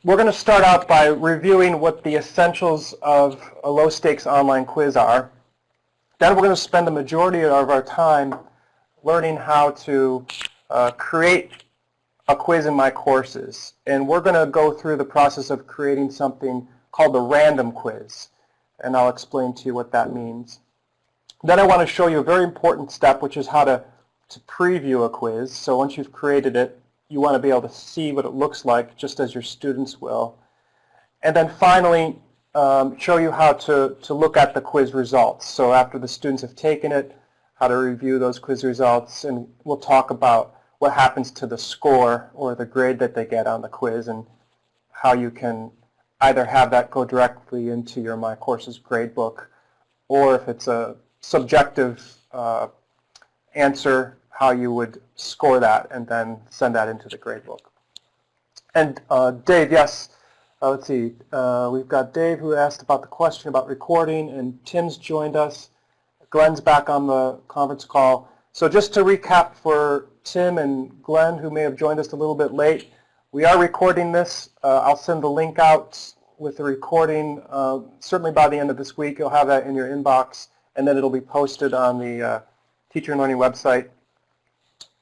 we're going to start out by reviewing what the essentials of a low-stakes online quiz are. Then we're going to spend the majority of our time learning how to create a quiz in my courses. And we're going to go through the process of creating something called the random quiz. And I'll explain to you what that means. Then I want to show you a very important step, which is how to preview a quiz. So once you've created it, you want to be able to see what it looks like, just as your students will. And then finally, show you how to look at the quiz results. So after the students have taken it, how to review those quiz results, and we'll talk about what happens to the score or the grade that they get on the quiz and how you can either have that go directly into your My Courses gradebook, or if it's a subjective answer, how you would score that and then send that into the gradebook. And Dave, yes, let's see, we've got Dave who asked about the question about recording, and Tim's joined us. Glenn's back on the conference call. So just to recap for Tim and Glenn, who may have joined us a little bit late, we are recording this. I'll send the link out with the recording certainly by the end of this week. You'll have that in your inbox, and then it'll be posted on the Teacher and Learning website.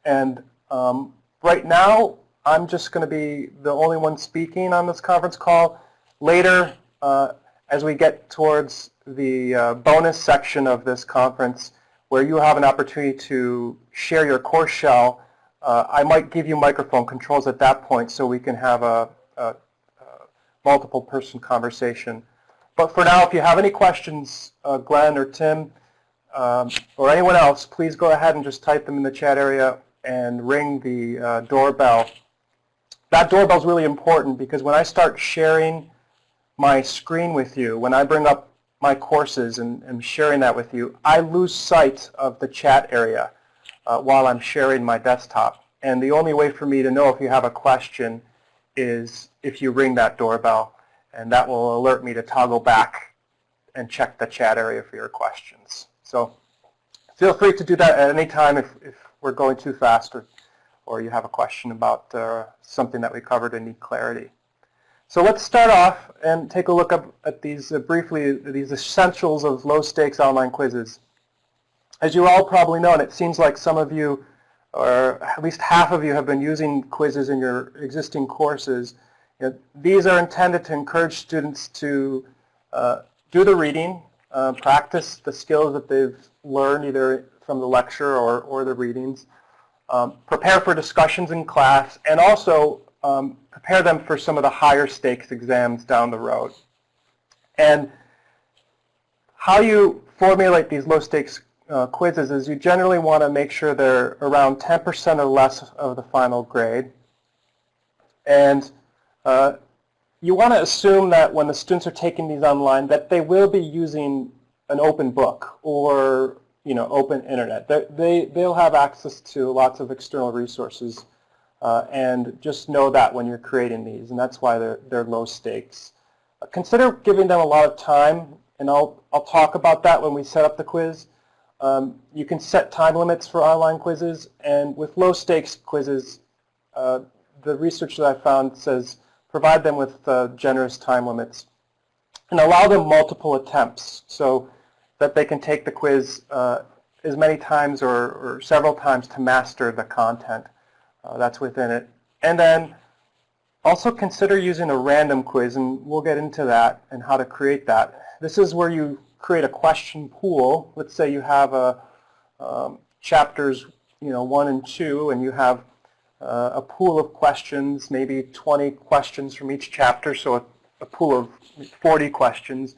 And right now, I'm just going to be the only one speaking on this conference call. Later, as we get towards the bonus section of this conference, where you have an opportunity to share your course shell, I might give you microphone controls at that point so we can have a multiple person conversation. But for now, if you have any questions, Glenn or Tim or anyone else, please go ahead and just type them in the chat area and ring the doorbell. That doorbell is really important because when I start sharing my screen with you, when I bring up my courses and sharing that with you, I lose sight of the chat area while I'm sharing my desktop. And the only way for me to know if you have a question is if you ring that doorbell, and that will alert me to toggle back and check the chat area for your questions. So feel free to do that at any time if we're going too fast or you have a question about something that we covered and need clarity. So let's start off and take a look at these briefly, these essentials of low-stakes online quizzes. As you all probably know, and it seems like some of you, or at least half of you, have been using quizzes in your existing courses. These are intended to encourage students to do the reading, practice the skills that they've learned either from the lecture or the readings, prepare for discussions in class, and also prepare them for some of the higher stakes exams down the road. And how you formulate these low stakes quizzes is you generally want to make sure they're around 10% or less of the final grade. And you want to assume that when the students are taking these online that they will be using an open book or open internet. They'll have access to lots of external resources. And just know that when you're creating these, and that's why they're low stakes. Consider giving them a lot of time, and I'll talk about that when we set up the quiz. You can set time limits for online quizzes, and with low stakes quizzes, the research that I found says provide them with generous time limits and allow them multiple attempts so that they can take the quiz as many times or several times to master the content that's within it. And then also consider using a random quiz, and we'll get into that and how to create that. This is where you create a question pool. Let's say you have chapters 1 and 2, and you have a pool of questions, maybe 20 questions from each chapter, so a pool of 40 questions.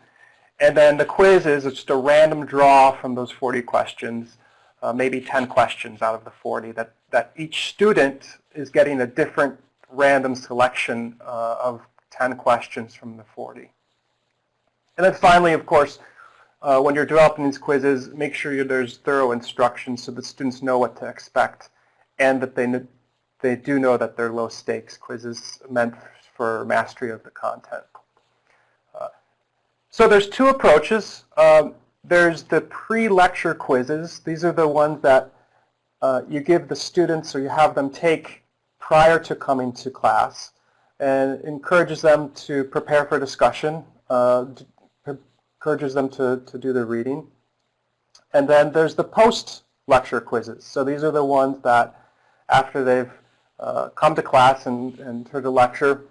And then the quiz is just a random draw from those 40 questions, maybe 10 questions out of the 40 that each student is getting a different random selection of 10 questions from the 40. And then finally, of course, when you're developing these quizzes, make sure there's thorough instructions so the students know what to expect and that they do know that they're low stakes quizzes meant for mastery of the content. So there's two approaches. There's the pre-lecture quizzes. These are the ones that you give the students or you have them take prior to coming to class. and encourages them to prepare for discussion, encourages them to do the reading. And then there's the post-lecture quizzes. So these are the ones that after they've come to class and heard the lecture,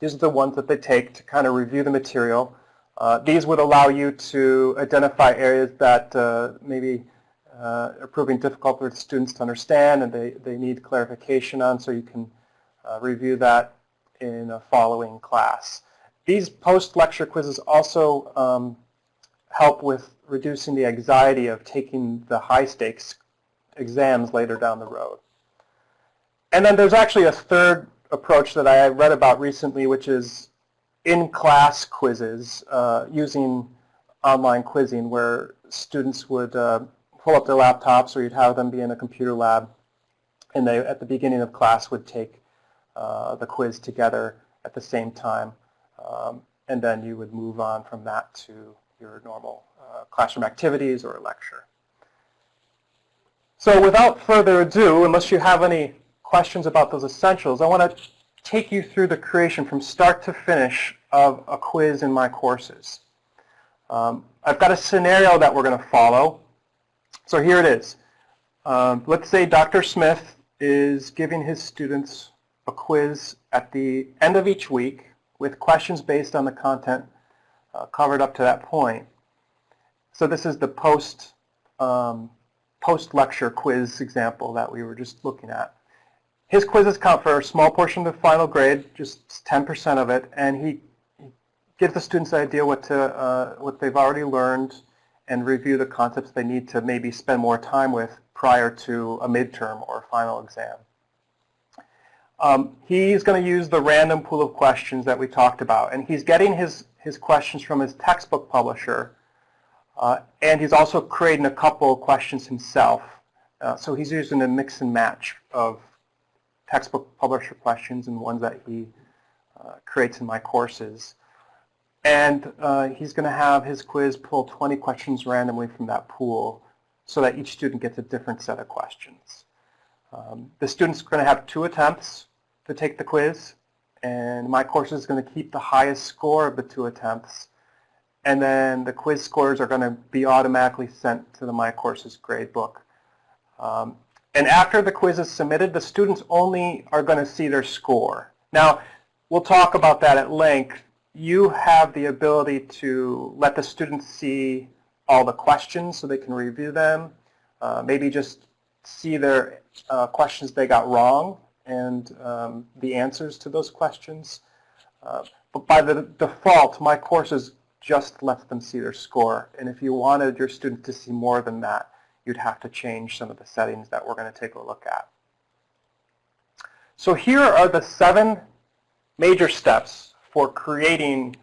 these are the ones that they take to kind of review the material. These would allow you to identify areas that maybe are proving difficult for students to understand and they need clarification on, so you can review that in a following class. These post-lecture quizzes also help with reducing the anxiety of taking the high-stakes exams later down the road. And then there's actually a third approach that I read about recently, which is in-class quizzes using online quizzing, where students would pull up their laptops, or you'd have them be in a computer lab, and they, at the beginning of class, would take the quiz together at the same time, and then you would move on from that to your normal classroom activities or a lecture. So without further ado, unless you have any questions about those essentials, I want to take you through the creation from start to finish of a quiz in my courses. I've got a scenario that we're going to follow. So here it is. Let's say Dr. Smith is giving his students a quiz at the end of each week with questions based on the content covered up to that point. So this is the post-lecture quiz example that we were just looking at. His quizzes count for a small portion of the final grade, just 10% of it, and he gives the students an idea what they've already learned and review the concepts they need to maybe spend more time with prior to a midterm or final exam. He's going to use the random pool of questions that we talked about, and he's getting his questions from his textbook publisher, and he's also creating a couple questions himself. So he's using a mix and match of textbook publisher questions and ones that he creates in my courses. And he's going to have his quiz pull 20 questions randomly from that pool so that each student gets a different set of questions. The student's going to have 2 attempts to take the quiz, and my course is going to keep the highest score of the 2 attempts, and then the quiz scores are going to be automatically sent to the My Courses gradebook. And after the quiz is submitted, the students only are going to see their score. Now, we'll talk about that at length. You have the ability to let the students see all the questions so they can review them, maybe just see their questions they got wrong and the answers to those questions. But by the default, My Courses just lets them see their score. And if you wanted your student to see more than that, you'd have to change some of the settings that we're going to take a look at. So here are the 7 major steps for creating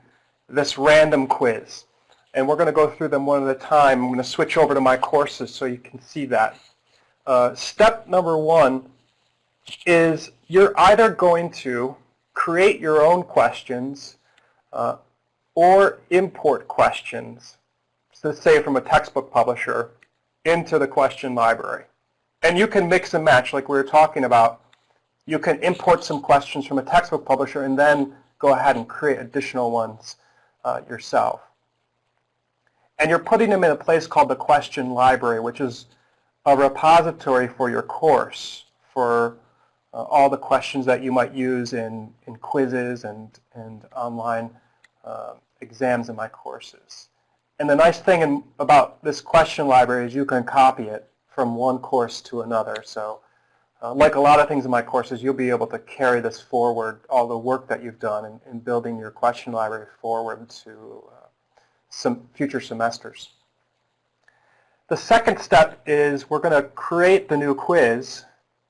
this random quiz. And we're going to go through them one at a time. I'm going to switch over to My Courses so you can see that. Step number 1 is you're either going to create your own questions or import questions, so say from a textbook publisher, into the question library. And you can mix and match like we were talking about. You can import some questions from a textbook publisher and then go ahead and create additional ones yourself. And you're putting them in a place called the question library, which is a repository for your course, for all the questions that you might use in quizzes and online exams in My Courses. And the nice thing about this question library is you can copy it from one course to another. So like a lot of things in My Courses, you'll be able to carry this forward, all the work that you've done in building your question library forward to some future semesters. The second step is we're going to create the new quiz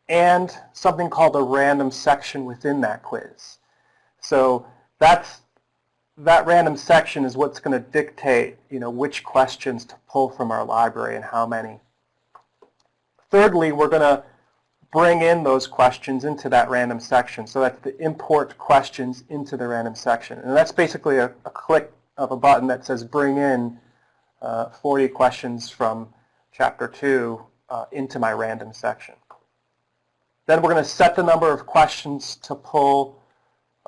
and something called a random section within that quiz. So that random section is what's going to dictate, which questions to pull from our library and how many. Thirdly, we're going to bring in those questions into that random section. So that's the import questions into the random section. And that's basically a click of a button that says bring in 40 questions from Chapter 2 into my random section. Then we're going to set the number of questions to pull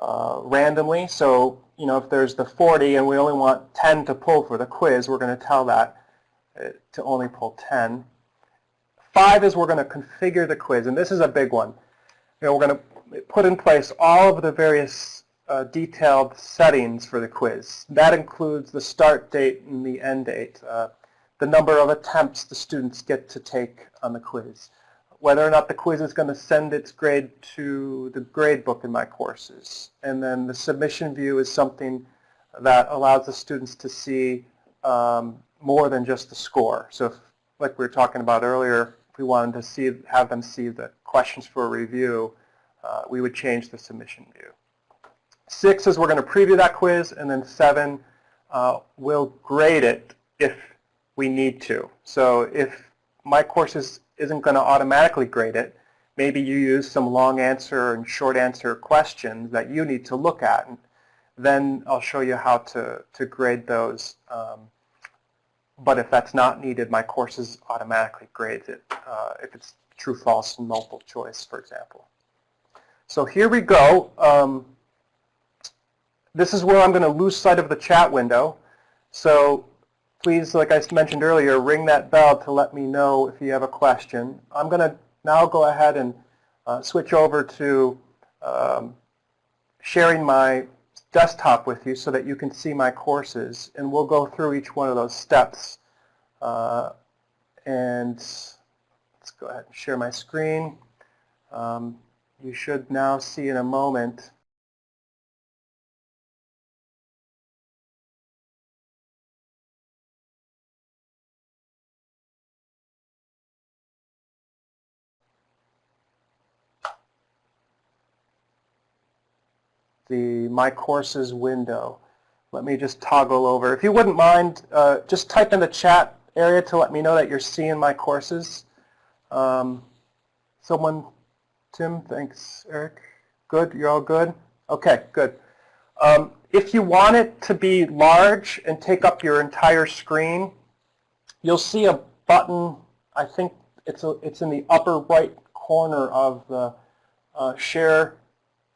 randomly. So, you know, if there's the 40 and we only want 10 to pull for the quiz, we're going to tell that to only pull 10. 5 is we're going to configure the quiz, and this is a big one. You know, we're going to put in place all of the various detailed settings for the quiz. That includes the start date and the end date, the number of attempts the students get to take on the quiz, whether or not the quiz is going to send its grade to the grade book in my courses. And then the submission view is something that allows the students to see more than just the score. So if, like we were talking about earlier, if we wanted to have them see the questions for review, we would change the submission view. 6 is we're going to preview that quiz, and then 7, we'll grade it if we need to. So if my courses isn't going to automatically grade it, maybe you use some long answer and short answer questions that you need to look at, and then I'll show you how to grade those. But if that's not needed, my courses automatically grades it if it's true, false, and multiple choice, for example. So here we go. This is where I'm going to lose sight of the chat window. So please, like I mentioned earlier, ring that bell to let me know if you have a question. I'm going to now go ahead and switch over to sharing my desktop with you so that you can see my courses, and we'll go through each one of those steps. And let's go ahead and share my screen. You should now see in a moment the My Courses window. Let me just toggle over. If you wouldn't mind, just type in the chat area to let me know that you're seeing my courses. Someone, Tim, thanks, Eric. Good, you're all good? Okay, good. If you want it to be large and take up your entire screen, you'll see a button, I think it's in the upper right corner of the share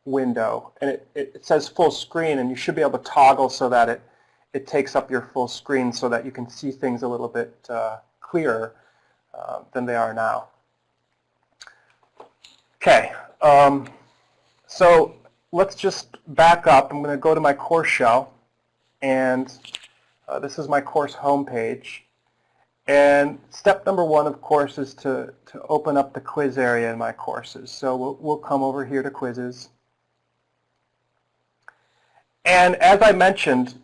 window, and it says full screen, and you should be able to toggle so that it takes up your full screen so that you can see things a little bit clearer than they are now. Okay, so let's just back up. I'm going to go to my course shell, and this is my course homepage. And step number 1, of course, is to open up the quiz area in my courses. So we'll come over here to quizzes. And as I mentioned,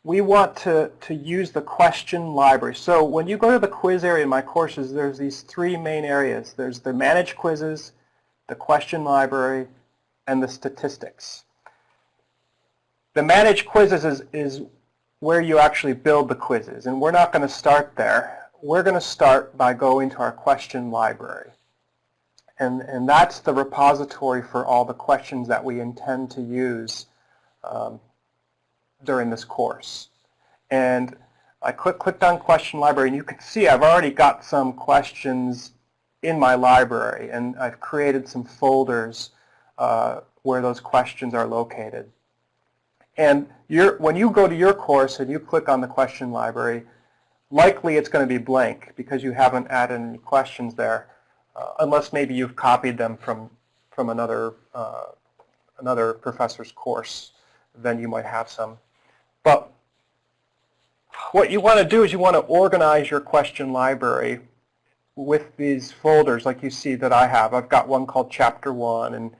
we want to use the question library. So when you go to the quiz area in my courses, there's these 3 main areas. There's the managed quizzes, the question library, and the statistics. The managed quizzes is where you actually build the quizzes, and we're not going to start there. We're going to start by going to our question library. And that's the repository for all the questions that we intend to use during this course. And I clicked on question library, and you can see I've already got some questions in my library, and I've created some folders where those questions are located. And when you go to your course and you click on the question library, likely it's going to be blank because you haven't added any questions there. Unless maybe you've copied them from another professor's course, then you might have some. But what you want to do is you want to organize your question library with these folders like you see that I have. I've got one called Chapter 1 and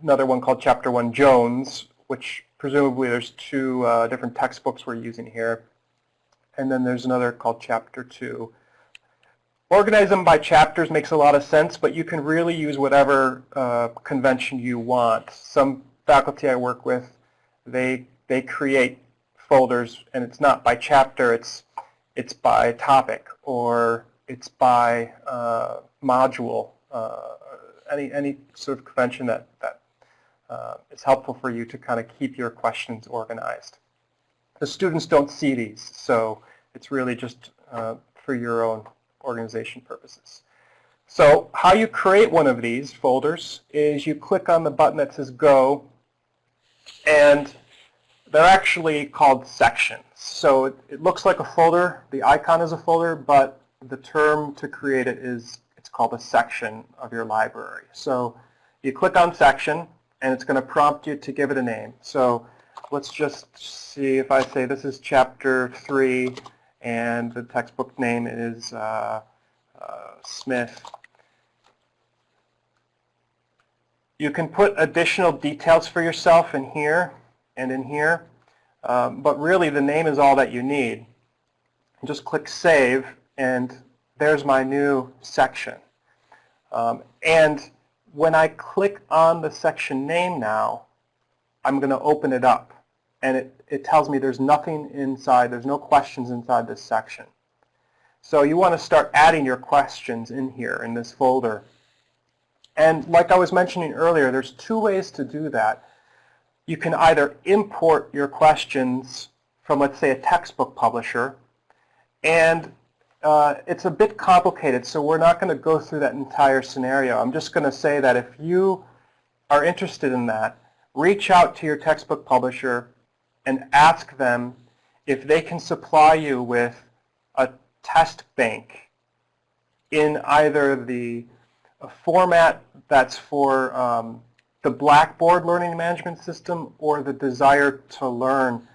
another one called Chapter 1 Jones, which presumably there's 2 different textbooks we're using here. And then there's another called Chapter 2. Organize them by chapters makes a lot of sense, but you can really use whatever convention you want. Some faculty I work with, they create folders, and it's not by chapter, it's by topic, or it's by module, any sort of convention that is helpful for you to kind of keep your questions organized. The students don't see these, so it's really just for your own organization purposes. So how you create one of these folders is you click on the button that says Go, and they're actually called sections. So it looks like a folder, the icon is a folder, but the term to create it is, it's called a section of your library. So you click on section, and it's going to prompt you to give it a name. So let's just see if I say this is chapter 3, and the textbook name is Smith. You can put additional details for yourself in here and in here, but really the name is all that you need. Just click Save, and there's my new section. And when I click on the section name now, I'm going to open it up, and it tells me there's nothing inside, there's no questions inside this section. So you want to start adding your questions in here in this folder. And like I was mentioning earlier, there's two ways to do that. You can either import your questions from, let's say, a textbook publisher, and it's a bit complicated, so we're not going to go through that entire scenario. I'm just going to say that if you are interested in that, reach out to your textbook publisher and ask them if they can supply you with a test bank in either the format that's for the Blackboard Learning Management System or the Desire to Learn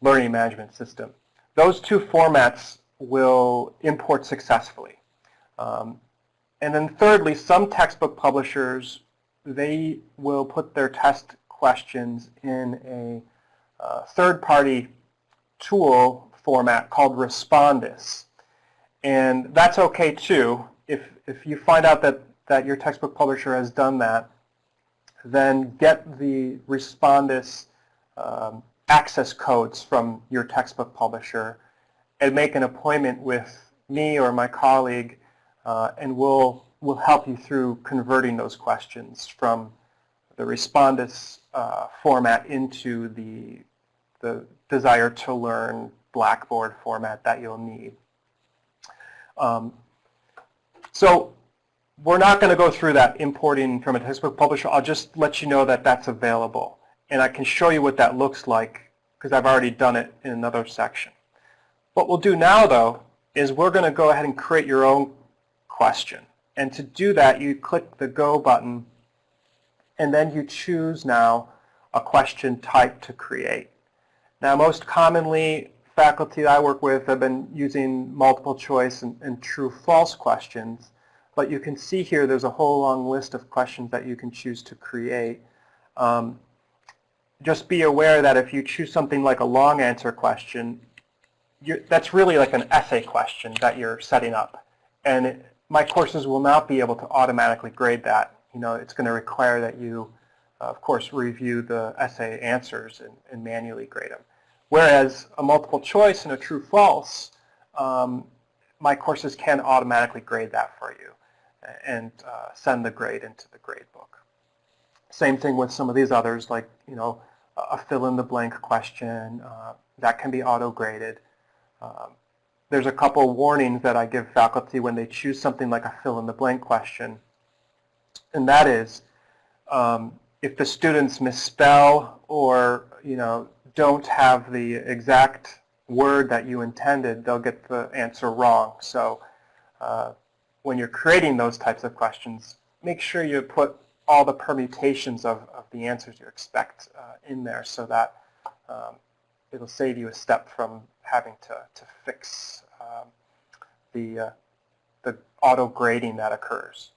Learning Management System. Those two formats will import successfully. And then thirdly, some textbook publishers, they will put their test questions in a third-party tool format called Respondus. And that's okay too. If you find out that your textbook publisher has done that, then get the Respondus access codes from your textbook publisher and make an appointment with me or my colleague, and we'll help you through converting those questions from the Respondus format into the Desire to Learn Blackboard format that you'll need. So we're not going to go through that importing from a textbook publisher. I'll just let you know that that's available. And I can show you what that looks like because I've already done it in another section. What we'll do now, though, is we're going to go ahead and create your own question. And to do that, you click the Go button, and then you choose now a question type to create. Now, most commonly, faculty that I work with have been using multiple choice and true-false questions. But you can see here there's a whole long list of questions that you can choose to create. Just be aware that if you choose something like a long answer question, that's really like an essay question that you're setting up. And my courses will not be able to automatically grade that. You know, it's going to require that you, of course, review the essay answers and manually grade them. Whereas a multiple choice and a true-false, my courses can automatically grade that for you and send the grade into the grade book. Same thing with some of these others, like, you know, a fill-in-the-blank question that can be auto-graded. There's a couple warnings that I give faculty when they choose something like a fill-in-the-blank question, and that is if the students misspell or, you know, don't have the exact word that you intended, they'll get the answer wrong. So when you're creating those types of questions, make sure you put all the permutations of the answers you expect in there so that it'll save you a step from having to fix the auto grading that occurs.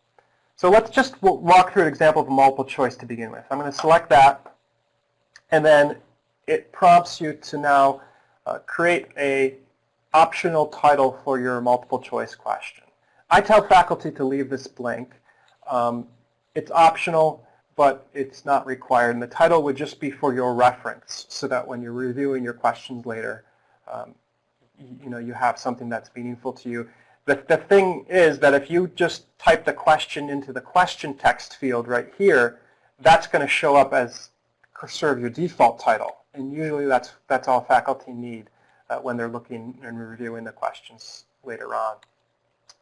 So let's just walk through an example of a multiple choice to begin with. I'm going to select that, and then it prompts you to now create a optional title for your multiple choice question. I tell faculty to leave this blank. It's optional, but it's not required, and the title would just be for your reference so that when you're reviewing your questions later, you know, you have something that's meaningful to you. The thing is that if you just type the question into the question text field right here, that's going to show up as sort of your default title, and usually that's all faculty need when they're looking and reviewing the questions later on.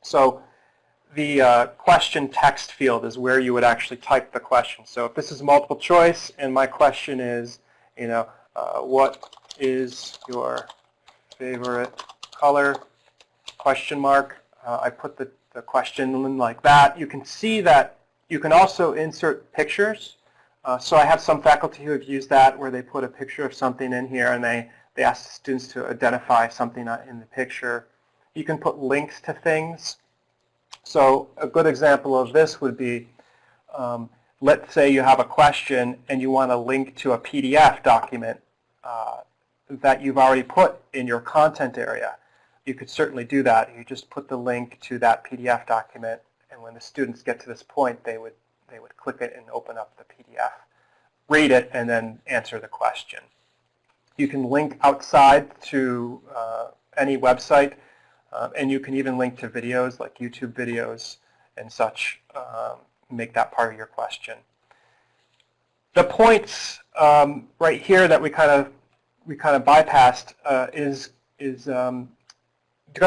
So the question text field is where you would actually type the question. So if this is multiple choice and my question is, what is your favorite color? Question mark. I put the question in like that. You can see that you can also insert pictures. So I have some faculty who have used that where they put a picture of something in here and they ask the students to identify something in the picture. You can put links to things. So a good example of this would be, let's say you have a question and you want to link to a PDF document that you've already put in your content area. You could certainly do that. You just put the link to that PDF document, and when the students get to this point, they would click it and open up the PDF, read it, and then answer the question. You can link outside to any website, and you can even link to videos like YouTube videos and such, make that part of your question. The points right here that we kind of bypassed is going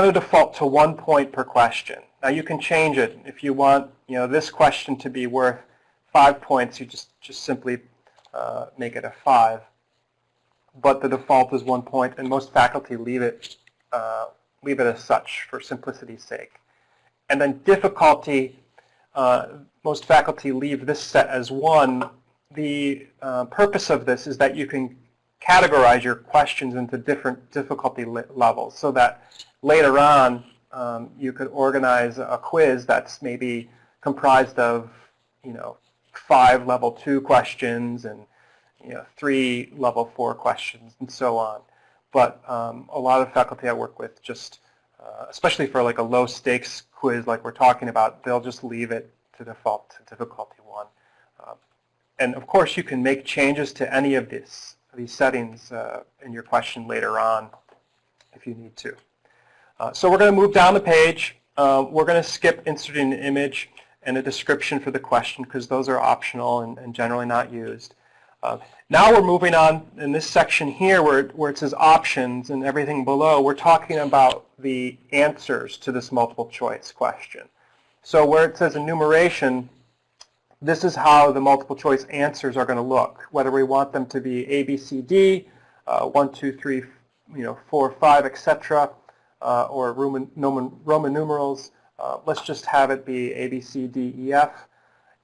to default to 1 point per question. Now you can change it. If you want this question to be worth 5 points, you just simply make it a 5. But the default is 1 point, and most faculty leave it as such for simplicity's sake. And then difficulty, most faculty leave this set as 1. The purpose of this is that you can categorize your questions into different difficulty levels, so that later on you could organize a quiz that's maybe comprised of 5 level 2 questions and 3 level 4 questions and so on. But a lot of faculty I work with just, especially for like a low stakes quiz like we're talking about, they'll just leave it to default to difficulty 1. And of course you can make changes to any of these settings in your question later on if you need to. So we're going to move down the page. We're going to skip inserting an image and a description for the question because those are optional and generally not used. Now we're moving on in this section here where it says options and everything below. We're talking about the answers to this multiple choice question. So where it says enumeration, this is how the multiple choice answers are going to look, whether we want them to be A, B, C, D, 1, 2, 3, 4, 5, etc., or Roman numerals. Let's just have it be A, B, C, D, E, F.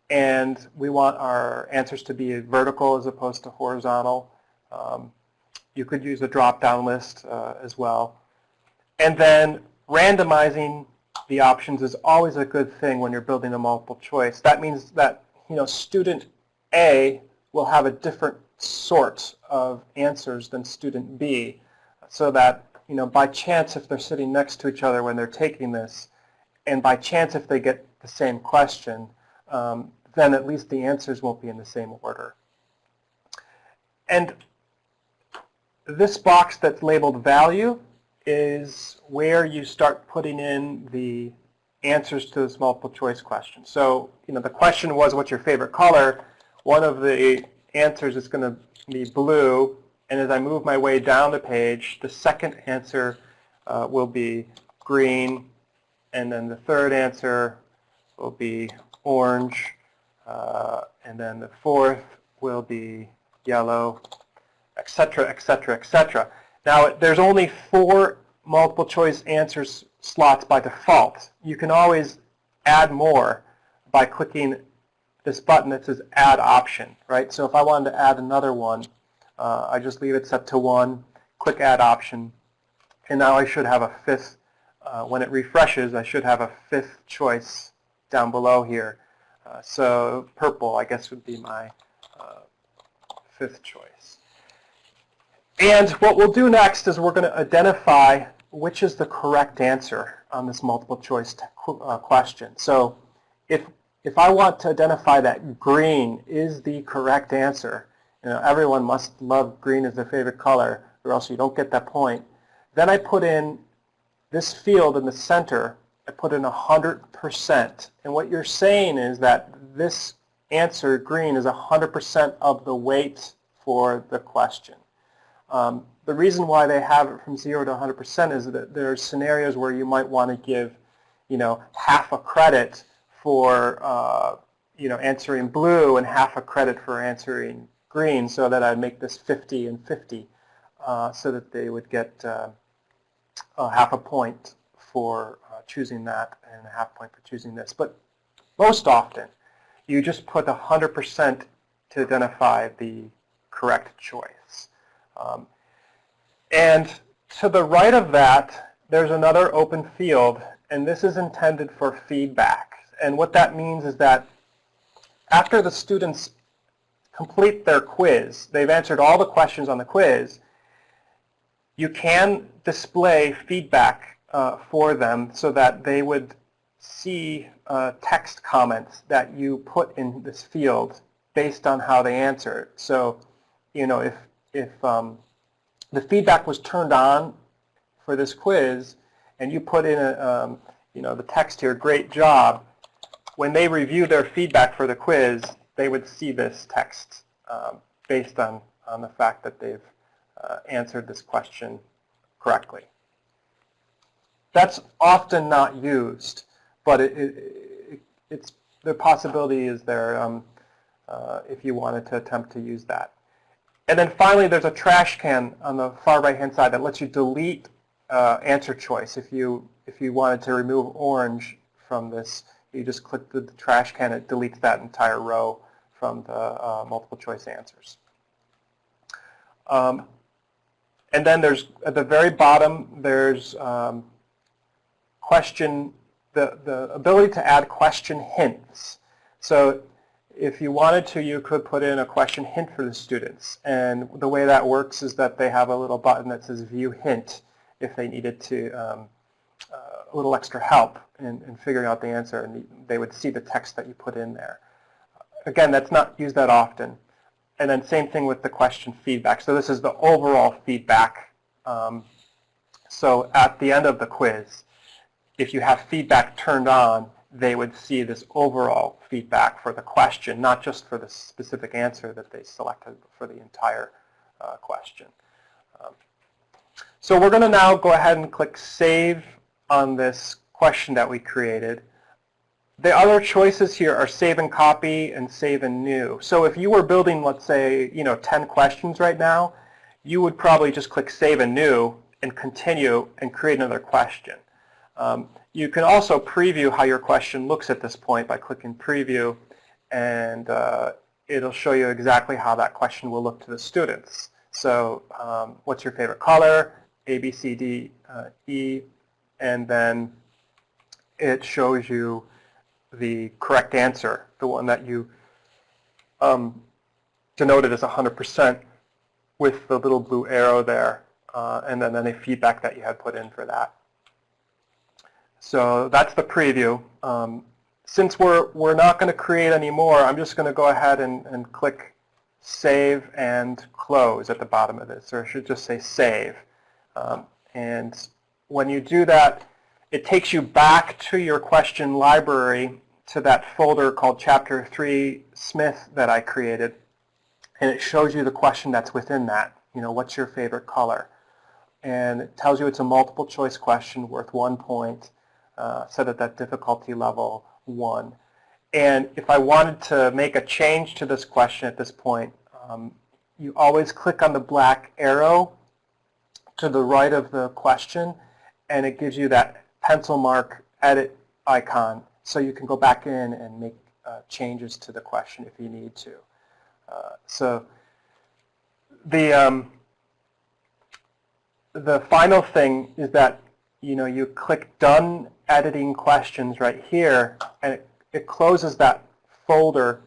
And we want our answers to be vertical as opposed to horizontal. You could use a drop-down list as well. And then randomizing the options is always a good thing when you're building a multiple choice. That means that student A will have a different sort of answers than student B, so that by chance if they're sitting next to each other when they're taking this, and by chance if they get the same question, then at least the answers won't be in the same order. And this box that's labeled value is where you start putting in the answers to this multiple choice question. So, the question was, what's your favorite color? One of the answers is going to be blue, and as I move my way down the page, the second answer will be green, and then the third answer will be orange, and then the fourth will be yellow, etc., etc., etc. Now, there's only 4 multiple choice answers slots by default. You can always add more by clicking this button that says Add Option, right? So if I wanted to add another one, I just leave it set to 1, click Add Option, and now I should have a 5th. When it refreshes, I should have a 5th choice down below here. So purple, I guess, would be my 5th choice. And what we'll do next is we're going to identify which is the correct answer on this multiple choice question. So if I want to identify that green is the correct answer, everyone must love green as their favorite color, or else you don't get that point, then I put in this field in the center, I put in 100%. And what you're saying is that this answer, green, is 100% of the weight for the question. The reason why they have it from 0 to 100% is that there are scenarios where you might want to give, half a credit for answering blue and half a credit for answering green, so that I'd make this 50 and 50, so that they would get half a point for choosing that and a half point for choosing this. But most often, you just put 100% to identify the correct choice. And to the right of that, there's another open field, and this is intended for feedback. And what that means is that after the students complete their quiz, they've answered all the questions on the quiz, you can display feedback for them so that they would see text comments that you put in this field based on how they answered. So, if the feedback was turned on for this quiz, and you put in the text here, "Great job," when they review their feedback for the quiz, they would see this text based on the fact that they've answered this question correctly. That's often not used, but it's the possibility is there if you wanted to attempt to use that. And then finally, there's a trash can on the far right-hand side that lets you delete answer choice. If you wanted to remove orange from this, you just click the trash can. It deletes that entire row from the multiple choice answers. And then there's, at the very bottom, there's the ability to add question hints. So if you wanted to, you could put in a question hint for the students. And the way that works is that they have a little button that says View Hint if they needed to a little extra help in figuring out the answer, and they would see the text that you put in there. Again, that's not used that often. And then same thing with the question feedback. So this is the overall feedback. So at the end of the quiz, if you have feedback turned on, they would see this overall feedback for the question, not just for the specific answer that they selected, but for the entire question. So we're going to now go ahead and click Save on this question that we created. The other choices here are Save and Copy and Save and New. So if you were building, let's say, 10 questions right now, you would probably just click Save and New and continue and create another question. You can also preview how your question looks at this point by clicking Preview, and it'll show you exactly how that question will look to the students. So what's your favorite color? A, B, C, D, E, and then it shows you the correct answer, the one that you denoted as 100% with the little blue arrow there, and then any feedback that you had put in for that. So that's the preview. Since we're not going to create any more, I'm just going to go ahead and click Save and Close at the bottom of this, or I should just say Save. And when you do that, it takes you back to your question library, to that folder called Chapter 3 Smith that I created, and it shows you the question that's within that. What's your favorite color? And it tells you it's a multiple choice question worth 1 point, set at that difficulty level 1. And if I wanted to make a change to this question at this point, you always click on the black arrow to the right of the question, and it gives you that pencil mark edit icon, so you can go back in and make changes to the question if you need to. So the final thing is that you click Done Editing Questions right here, and it closes that folder.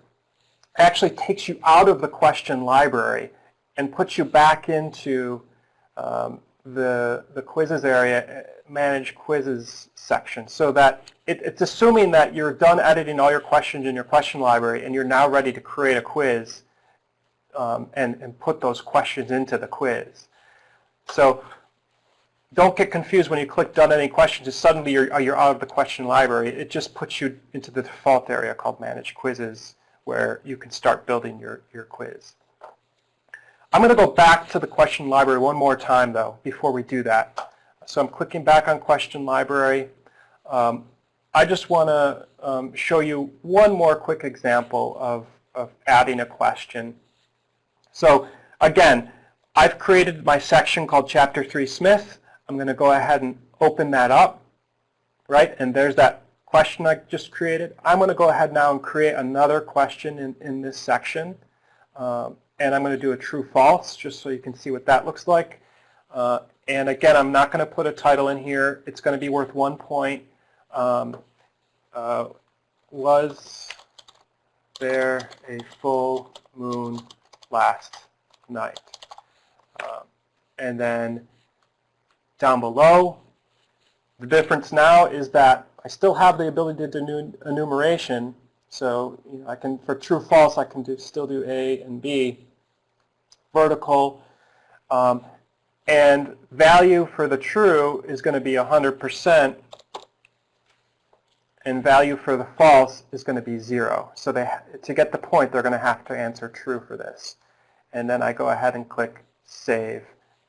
It actually takes you out of the question library and puts you back into the quizzes area, Manage Quizzes section, so that it's assuming that you're done editing all your questions in your question library and you're now ready to create a quiz and put those questions into the quiz. So don't get confused when you click Done Editing Questions, suddenly you're out of the question library. It just puts you into the default area called Manage Quizzes, where you can start building your quiz. I'm going to go back to the question library one more time, though, before we do that. So I'm clicking back on question library. I just want to show you one more quick example of adding a question. So again, I've created my section called Chapter 3 Smith. I'm going to go ahead and open that up, right? And there's that question I just created. I'm going to go ahead now and create another question in this section. And I'm going to do a true-false just so you can see what that looks like. And again, I'm not going to put a title in here. It's going to be worth 1 point. Was there a full moon last night? And then down below, the difference now is that I still have the ability to do enumeration. So I can, for true false, I can still do A and B. Vertical. And value for the true is going to be 100%. And value for the false is going to be 0. So to get the point, they're going to have to answer true for this. And then I go ahead and click Save.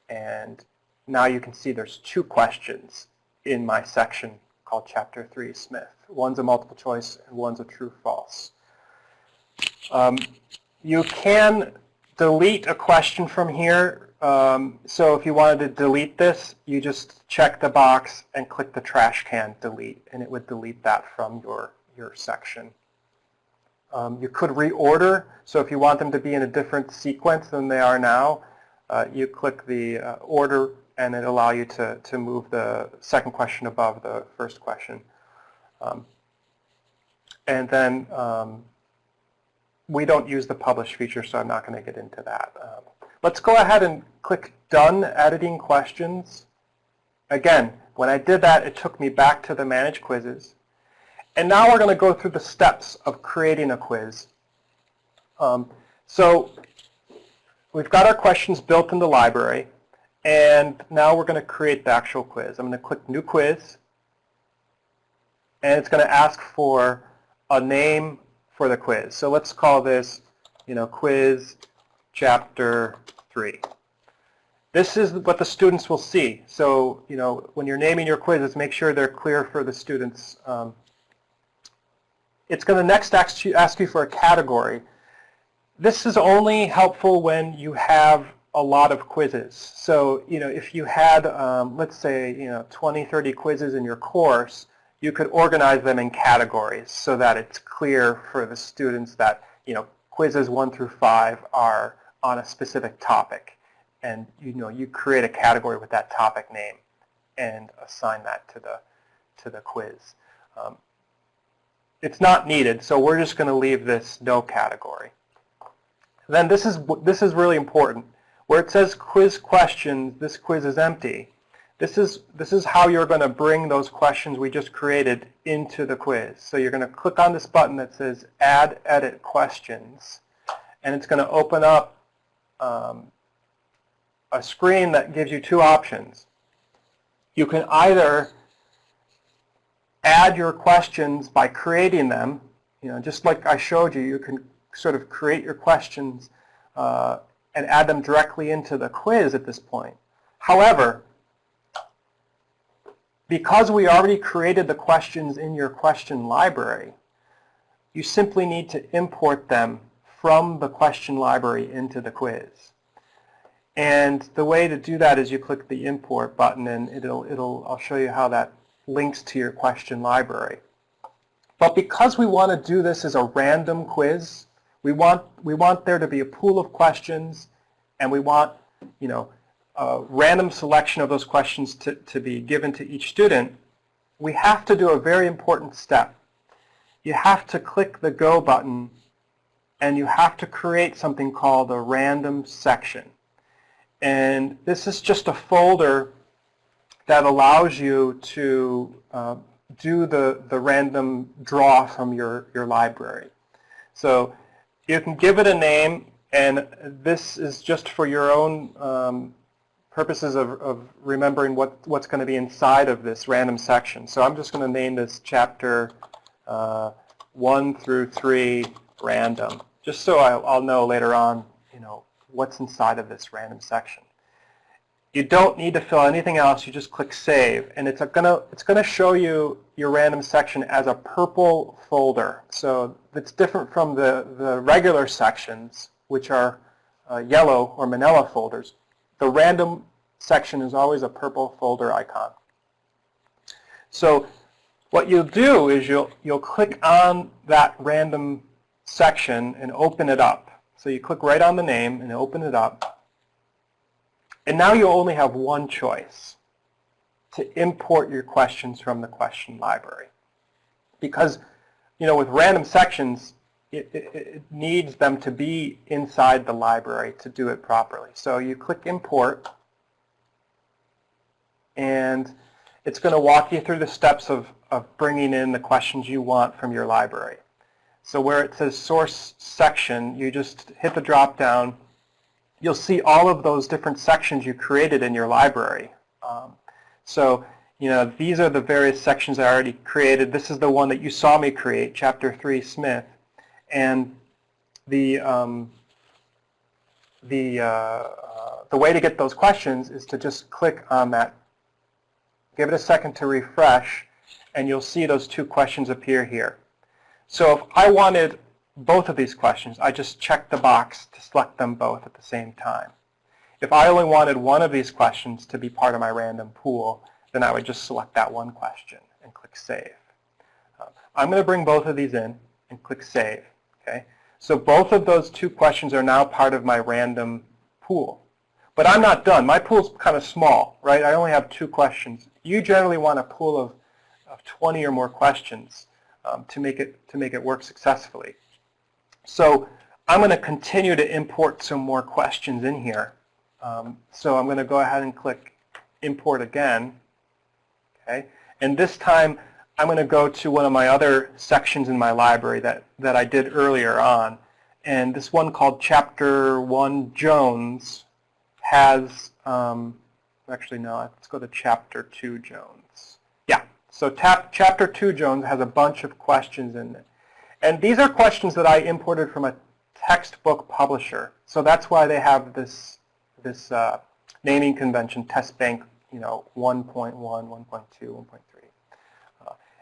And now you can see there's 2 questions in my section called Chapter 3 Smith. One's a multiple choice and one's a true-false. You can delete a question from here. So if you wanted to delete this, you just check the box and click the trash can delete, and it would delete that from your section. You could reorder, so if you want them to be in a different sequence than they are now, you click the order and it allows you to move the second question above the first question. And then we don't use the publish feature, so I'm not going to get into that. Let's go ahead and click Done Editing Questions. Again, when I did that, it took me back to the Manage Quizzes. And now we're going to go through the steps of creating a quiz. So we've got our questions built in the library, and now we're going to create the actual quiz. I'm going to click New Quiz, and it's going to ask for a name for the quiz. So let's call this, Quiz Chapter 3. This is what the students will see. So, when you're naming your quizzes, make sure they're clear for the students. It's going to next ask you for a category. This is only helpful when you have a lot of quizzes. So, if you had, let's say, 20, 30 quizzes in your course, you could organize them in categories so that it's clear for the students that, quizzes 1 through 5 are on a specific topic. And, you create a category with that topic name and assign that to the quiz. It's not needed, so we're just going to leave this no category. Then this is really important. Where it says quiz questions, this quiz is empty. This is how you're going to bring those questions we just created into the quiz. So you're going to click on this button that says Add Edit Questions, and it's going to open up a screen that gives you 2 options. You can either add your questions by creating them, just like I showed you. You can sort of create your questions and add them directly into the quiz at this point. However, because we already created the questions in your question library, you simply need to import them from the question library into the quiz. And the way to do that is you click the import button, and I'll show you how that links to your question library. But because we want to do this as a random quiz, we want there to be a pool of questions, and we want a random selection of those questions to be given to each student. We have to do a very important step. You have to click the Go button, and you have to create something called a random section. And this is just a folder that allows you to do the random draw from your library. So you can give it a name, and this is just for your own purposes of remembering what's going to be inside of this random section. So I'm just going to name this Chapter 1 through 3 Random, just so I'll know later on, what's inside of this random section. You don't need to fill anything else. You just click Save, and it's gonna show you your random section as a purple folder. So it's different from the regular sections, which are yellow or manila folders. The random section is always a purple folder icon. So what you'll do is you'll click on that random section and open it up. So you click right on the name and open it up. And now you only have one choice: to import your questions from the question library. Because, with random sections, it needs them to be inside the library to do it properly. So you click Import, and it's going to walk you through the steps of bringing in the questions you want from your library. So where it says Source Section, you just hit the drop down. You'll see all of those different sections you created in your library. These are the various sections I already created. This is the one that you saw me create, Chapter 3, Smith. And the way to get those questions is to just click on that. Give it a second to refresh, and you'll see those two questions appear here. So if I wanted both of these questions, I just check the box to select them both at the same time. If I only wanted one of these questions to be part of my random pool, then I would just select that one question and click Save. I'm going to bring both of these in and click Save. Okay? So both of those two questions are now part of my random pool. But I'm not done. My pool's kind of small, right? I only have 2 questions. You generally want a pool of 20 or more questions to make it work successfully. So I'm going to continue to import some more questions in here. So I'm going to go ahead and click Import again. Okay? And this time I'm going to go to one of my other sections in my library that I did earlier on. And this one called Chapter 1 Jones has, actually no, let's go to Chapter 2 Jones. Yeah, so Chapter 2 Jones has a bunch of questions in it. And these are questions that I imported from a textbook publisher. So that's why they have this naming convention, test bank, 1.1, 1.2, 1.3.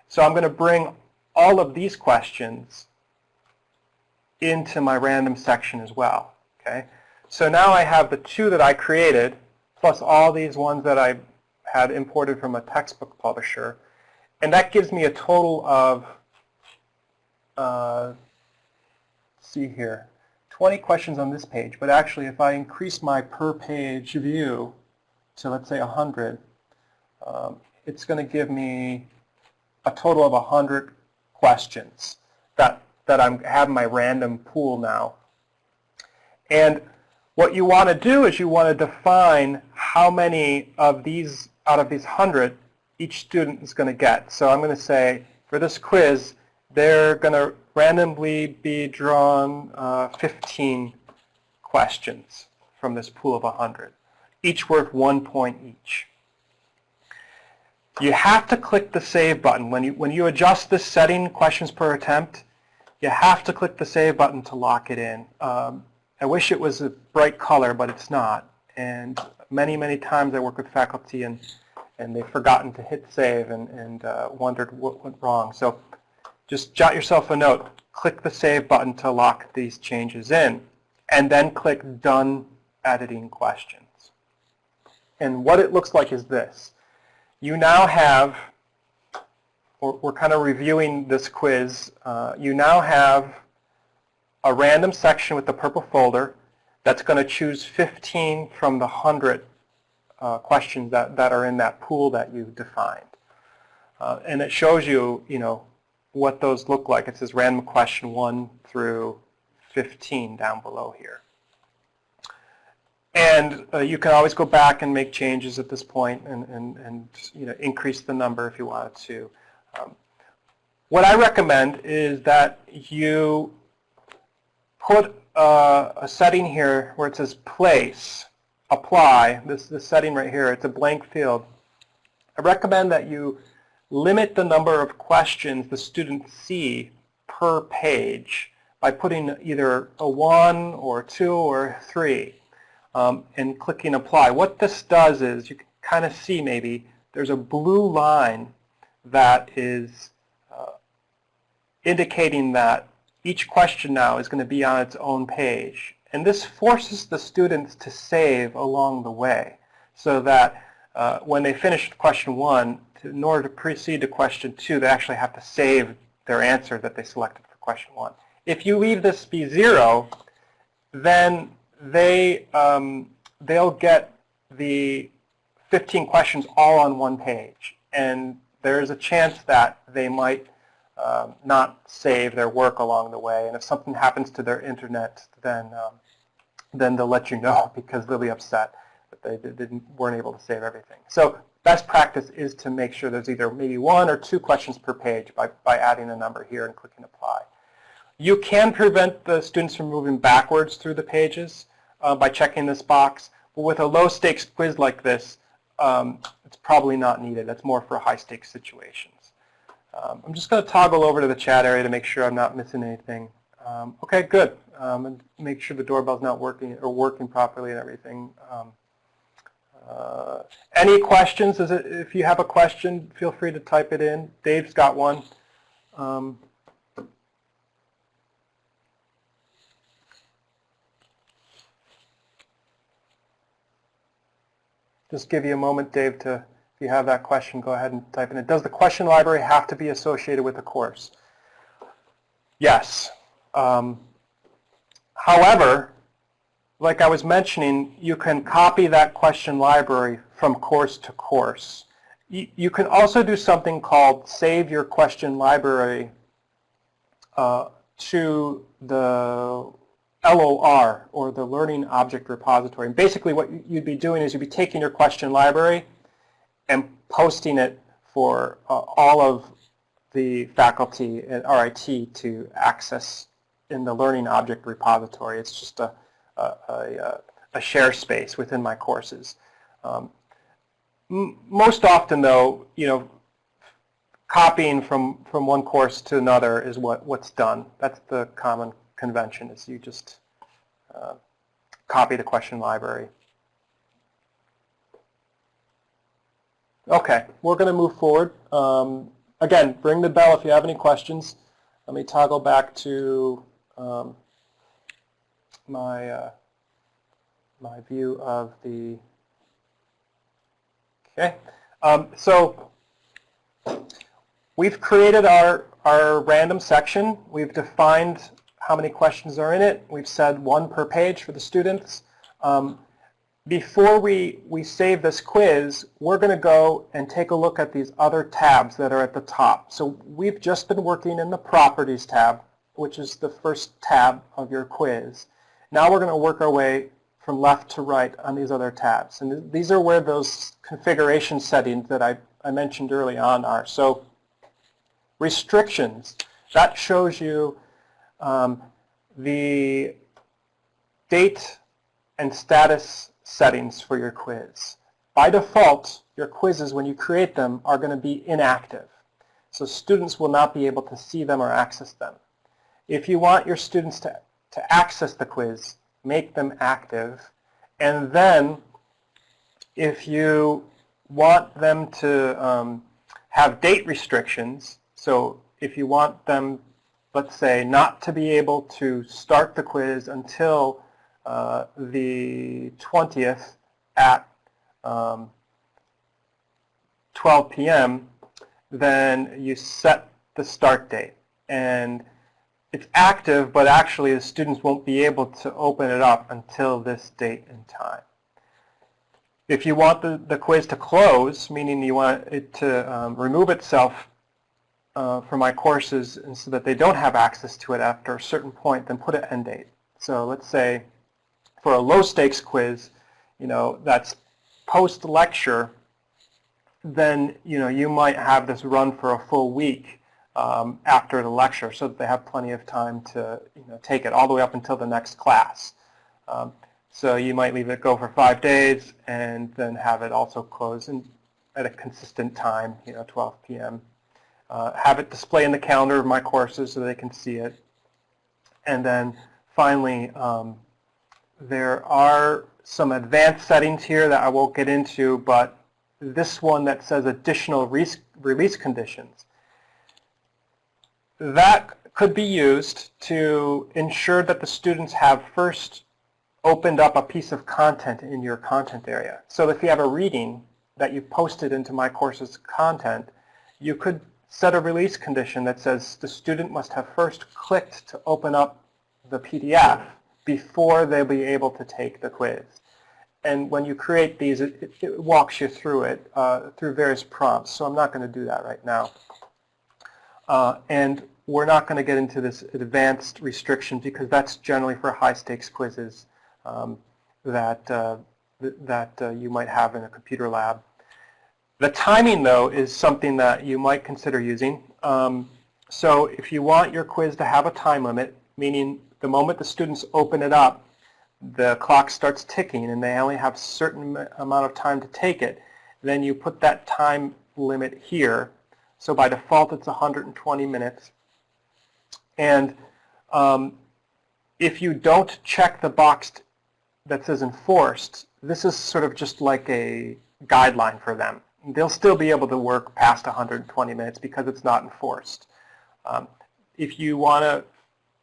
So I'm going to bring all of these questions into my random section as well. Okay? So now I have the 2 that I created, plus all these ones that I had imported from a textbook publisher. And that gives me a total of, let's see here, 20 questions on this page. But actually, if I increase my per page view to, let's say, 100, it's going to give me a total of 100 questions that I have in my random pool now. And what you want to do is you want to define how many of these, out of these 100, each student is going to get. So I'm going to say, for this quiz, they're going to randomly be drawn 15 questions from this pool of 100, each worth 1 point each. You have to click the Save button. When you adjust this setting, questions per attempt, you have to click the Save button to lock it in. I wish it was a bright color, but it's not. And many, many times I work with faculty and they've forgotten to hit Save and wondered what went wrong. So just jot yourself a note. Click the Save button to lock these changes in, and then click Done Editing Questions. And what it looks like is this. You now have, we're kind of reviewing this quiz, you now have a random section with the purple folder that's going to choose 15 from the 100 questions that are in that pool that you defined. And it shows you, what those look like. It says random question 1 through 15 down below here. And you can always go back and make changes at this point and increase the number if you wanted to. What I recommend is that you put a setting here where it says place, apply, this setting right here, it's a blank field. I recommend that you limit the number of questions the students see per page by putting either a 1 or 2 or 3. and clicking apply. What this does is, you can kind of see maybe, there's a blue line that is indicating that each question now is going to be on its own page. And this forces the students to save along the way, so that when they finish question 1, in order to proceed to question 2, they actually have to save their answer that they selected for question 1. If you leave this be 0, then they'll get the 15 questions all on one page, and there's a chance that they might not save their work along the way, and if something happens to their internet, then they'll let you know, because they'll be upset that they weren't able to save everything. So best practice is to make sure there's either maybe 1 or 2 questions per page by adding a number here and clicking apply. You can prevent the students from moving backwards through the pages by checking this box, but with a low-stakes quiz like this, it's probably not needed. That's more for high-stakes situations. I'm just going to toggle over to the chat area to make sure I'm not missing anything. Okay, good. And make sure the doorbell's not working or working properly and everything. Any questions? If you have a question, feel free to type it in. Dave's got one. Just give you a moment, Dave, to, if you have that question, go ahead and type in it. Does the question library have to be associated with the course? Yes. However, like I was mentioning, you can copy that question library from course to course. You can also do something called save your question library to the LOR, or the Learning Object Repository. And basically what you'd be doing is you'd be taking your question library and posting it for all of the faculty at RIT to access in the Learning Object Repository. It's just a share space within my courses. Most often, though, copying from one course to another is what's done. That's the common convention, is you just copy the question library. Okay, we're going to move forward. Again, ring the bell if you have any questions. Let me toggle back to my view of the. Okay, so we've created our random section. We've defined how many questions are in it. We've said 1 per page for the students. Before we save this quiz, we're going to go and take a look at these other tabs that are at the top. So we've just been working in the Properties tab, which is the first tab of your quiz. Now we're going to work our way from left to right on these other tabs. And these are where those configuration settings that I mentioned early on are. So restrictions, that shows you the date and status settings for your quiz. By default, your quizzes, when you create them, are going to be inactive. So students will not be able to see them or access them. If you want your students to access the quiz, make them active. And then if you want them to have date restrictions, so if you want them, let's say, not to be able to start the quiz until the 20th at 12 p.m., then you set the start date. And it's active, but actually the students won't be able to open it up until this date and time. If you want the quiz to close, meaning you want it to remove itself from my courses and so that they don't have access to it after a certain point, then put an end date. So let's say for a low stakes quiz, that's post-lecture, then you might have this run for a full week after the lecture, so that they have plenty of time to take it all the way up until the next class. So you might leave it go for 5 days and then have it also close at a consistent time, 12 p.m. Have it display in the calendar of my courses so they can see it. And then finally, There are some advanced settings here that I won't get into, but this one that says additional release conditions, that could be used to ensure that the students have first opened up a piece of content in your content area. So if you have a reading that you've posted into My Courses content, you could set a release condition that says the student must have first clicked to open up the PDF before they'll be able to take the quiz. And when you create these, it walks you through it, through various prompts. So I'm not going to do that right now. And we're not going to get into this advanced restriction because that's generally for high-stakes quizzes that you might have in a computer lab. The timing, though, is something that you might consider using. So if you want your quiz to have a time limit, meaning the moment the students open it up, the clock starts ticking and they only have a certain amount of time to take it, then you put that time limit here. So by default, it's 120 minutes. And if you don't check the box that says enforced, this is sort of just like a guideline for them. They'll still be able to work past 120 minutes because it's not enforced. If you want to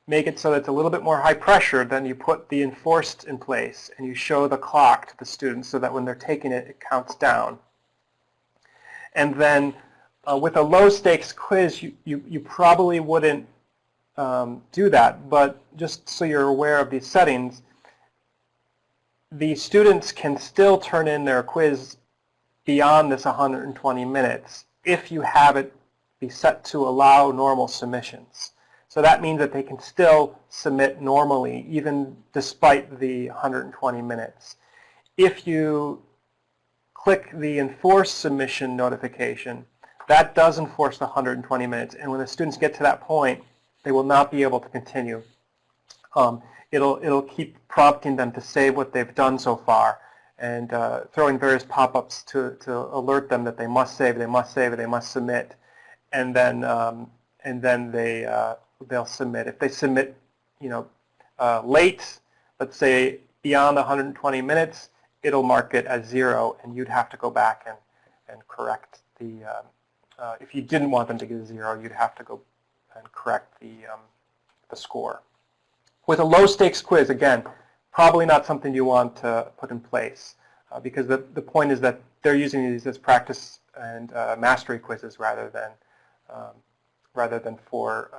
make it so that it's a little bit more high pressure, then you put the enforced in place and you show the clock to the students so that when they're taking it, it counts down. And then with a low stakes quiz, you probably wouldn't do that, but just so you're aware of these settings, the students can still turn in their quiz beyond this 120 minutes if you have it be set to allow normal submissions. So that means that they can still submit normally, even despite the 120 minutes. If you click the enforce submission notification, that does enforce the 120 minutes. And when the students get to that point, they will not be able to continue. It'll keep prompting them to save what they've done so far and throwing various pop-ups to alert them that they must save, they must save, they must submit. And then they'll submit. If they submit, late, let's say beyond 120 minutes, it'll mark it as 0, and you'd have to go back and correct the. If you didn't want them to get a 0, you'd have to go and correct the score. With a low-stakes quiz, again, probably not something you want to put in place because the point is that they're using these as practice and mastery quizzes rather than for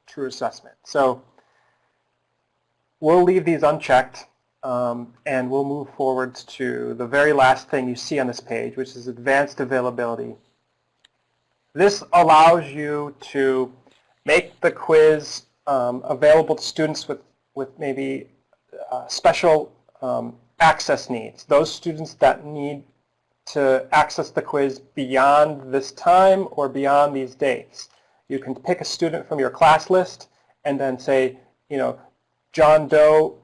true assessment. So we'll leave these unchecked and we'll move forward to the very last thing you see on this page, which is advanced availability. This allows you to make the quiz available to students with maybe special access needs. Those students that need to access the quiz beyond this time or beyond these dates. You can pick a student from your class list and then say, John Doe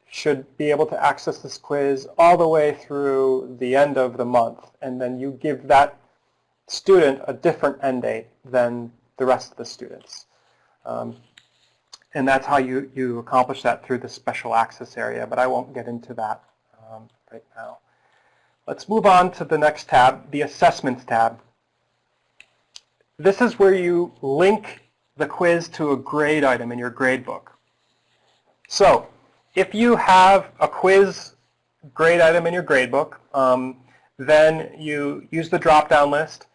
should be able to access this quiz all the way through the end of the month. And then you give that student a different end date than the rest of the students. And that's how you accomplish that through the special access area, but I won't get into that right now. Let's move on to the next tab, the Assessments tab. This is where you link the quiz to a grade item in your gradebook. So if you have a quiz grade item in your gradebook, then you use the drop-down list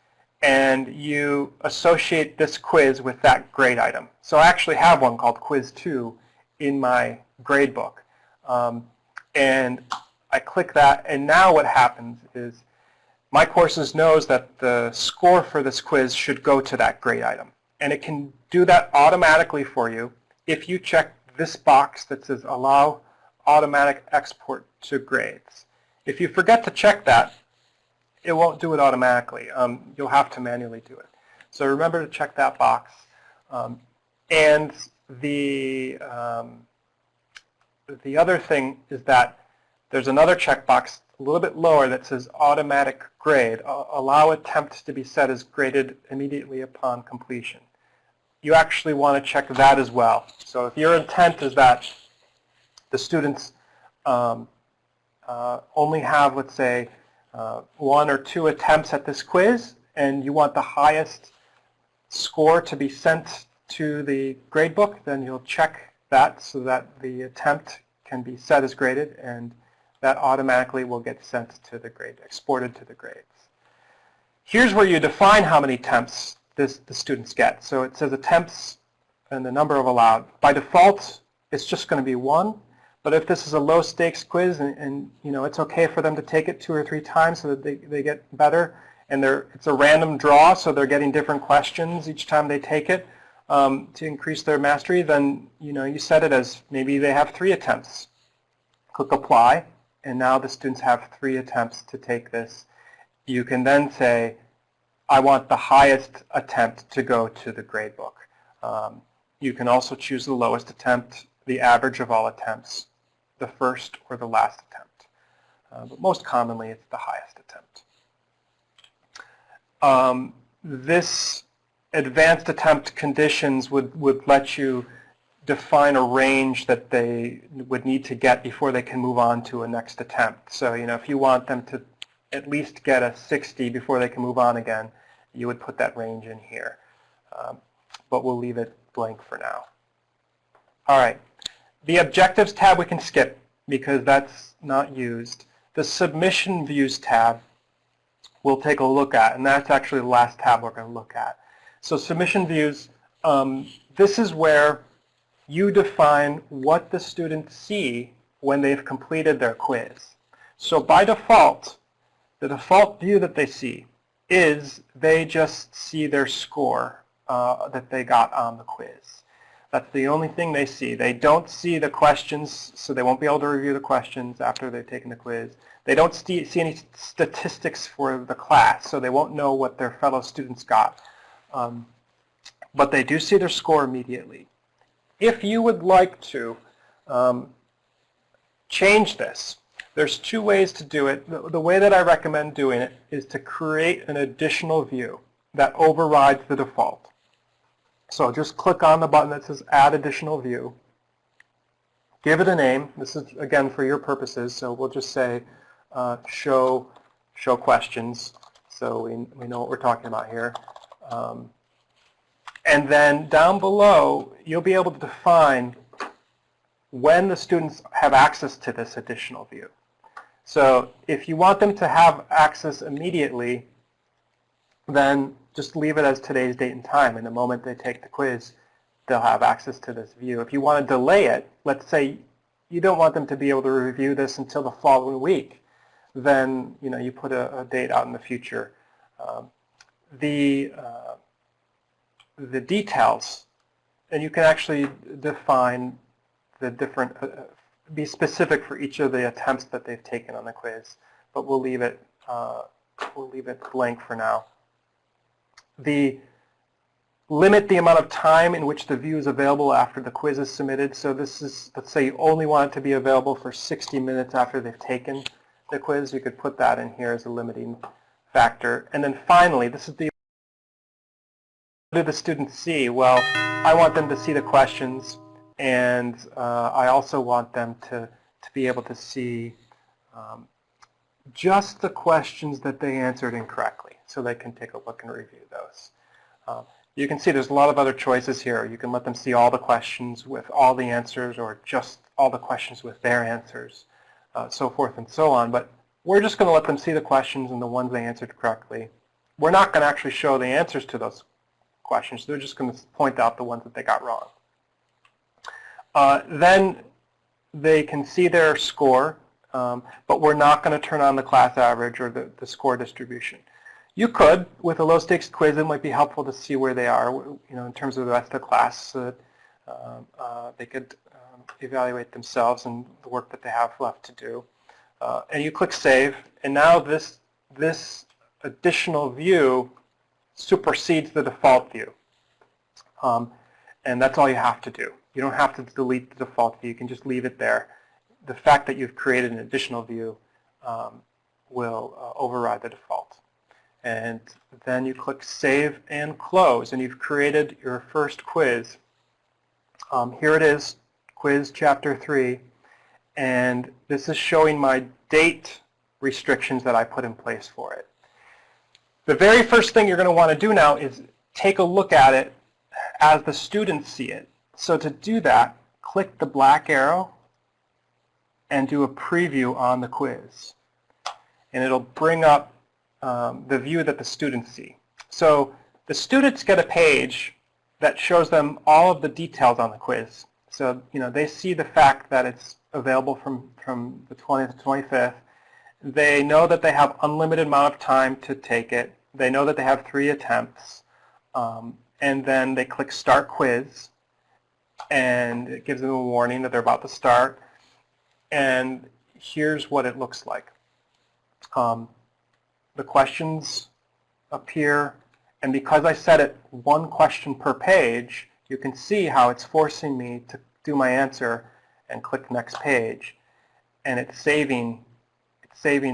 and you associate this quiz with that grade item. So I actually have one called Quiz 2 in my gradebook. And I click that, and now what happens is My Courses knows that the score for this quiz should go to that grade item. And it can do that automatically for you if you check this box that says Allow Automatic Export to Grades. If you forget to check that, it won't do it automatically. You'll have to manually do it. So remember to check that box. And the other thing is that there's another checkbox a little bit lower that says Automatic Grade. Allow attempt to be set as graded immediately upon completion. You actually want to check that as well. So if your intent is that the students only have, let's say, 1 or 2 attempts at this quiz, and you want the highest score to be sent to the gradebook, then you'll check that so that the attempt can be set as graded, and that automatically will get sent to the grade, exported to the grades. Here's where you define how many attempts the students get. So it says attempts and the number of allowed. By default, it's just going to be 1. But if this is a low stakes quiz and you know, it's okay for them to take it 2 or 3 times so that they get better, and it's a random draw, so they're getting different questions each time they take it to increase their mastery, then you know, you set it as maybe they have 3 attempts. Click apply, and now the students have 3 attempts to take this. You can then say, I want the highest attempt to go to the gradebook. You can also choose the lowest attempt, the average of all attempts, the first or the last attempt. But most commonly, it's the highest attempt. This advanced attempt conditions would let you define a range that they would need to get before they can move on to a next attempt. So, you know, if you want them to at least get a 60 before they can move on again, you would put that range in here. But we'll leave it blank for now. All right. The Objectives tab we can skip because that's not used. The Submission Views tab we'll take a look at, and that's actually the last tab we're going to look at. So Submission Views, this is where you define what the students see when they've completed their quiz. So by default, the default view that they see is they just see their score that they got on the quiz. That's the only thing they see. They don't see the questions, so they won't be able to review the questions after they've taken the quiz. They don't see any statistics for the class, so they won't know what their fellow students got. But they do see their score immediately. If you would like to change this, there's 2 ways to do it. The way that I recommend doing it is to create an additional view that overrides the default. So just click on the button that says Add Additional View. Give it a name. This is, again, for your purposes, so we'll just say show questions, so we know what we're talking about here. And then down below, you'll be able to define when the students have access to this additional view. So if you want them to have access immediately, then just leave it as today's date and time. And the moment they take the quiz, they'll have access to this view. If you want to delay it, let's say you don't want them to be able to review this until the following week, then you know, you put a date out in the future. The details, and you can actually define the different, be specific for each of the attempts that they've taken on the quiz, but we'll leave it blank for now. Limit the amount of time in which the view is available after the quiz is submitted. So this is, let's say you only want it to be available for 60 minutes after they've taken the quiz. You could put that in here as a limiting factor. And then finally, this is what do the students see? Well, I want them to see the questions, and I also want them to be able to see just the questions that they answered incorrectly, so they can take a look and review those. You can see there's a lot of other choices here. You can let them see all the questions with all the answers, or just all the questions with their answers, so forth and so on. But we're just going to let them see the questions and the ones they answered correctly. We're not going to actually show the answers to those questions. They're just going to point out the ones that they got wrong. Then they can see their score, but we're not going to turn on the class average or the score distribution. You could, with a low-stakes quiz, it might be helpful to see where they are, you know, in terms of the rest of the class, so that they could evaluate themselves and the work that they have left to do. And you click Save, and now this additional view supersedes the default view. And that's all you have to do. You don't have to delete the default view. You can just leave it there. The fact that you've created an additional view will override the default. And then you click Save and Close, and you've created your first quiz. Here it is, Quiz Chapter 3. and this is showing my date restrictions that I put in place for it. The very first thing you're going to want to do now is take a look at it as the students see it. So to do that, click the black arrow and do a preview on the quiz. And it'll bring up the view that the students see. So the students get a page that shows them all of the details on the quiz. So they see the fact that it's available from the 20th to 25th. They know that they have unlimited amount of time to take it. They know that they have 3 attempts. And then they click Start Quiz, and it gives them a warning that they're about to start. And here's what it looks like. The questions appear, and because I set it 1 question per page, you can see how it's forcing me to do my answer and click Next Page, and it's saving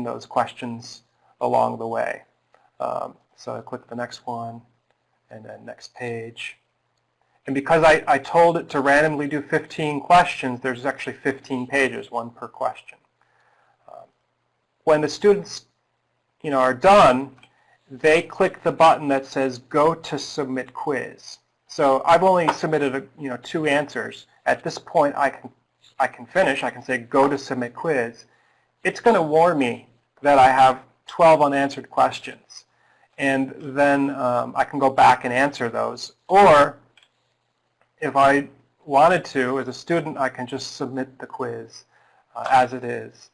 those questions along the way. So I click the next one, and then Next Page. And because I told it to randomly do 15 questions, there's actually 15 pages, 1 per question. When the students are done, they click the button that says Go to Submit Quiz. So I've only submitted 2 answers. At this point, I can finish. I can say Go to Submit Quiz. It's going to warn me that I have 12 unanswered questions. And then I can go back and answer those. Or if I wanted to, as a student, I can just submit the quiz as it is.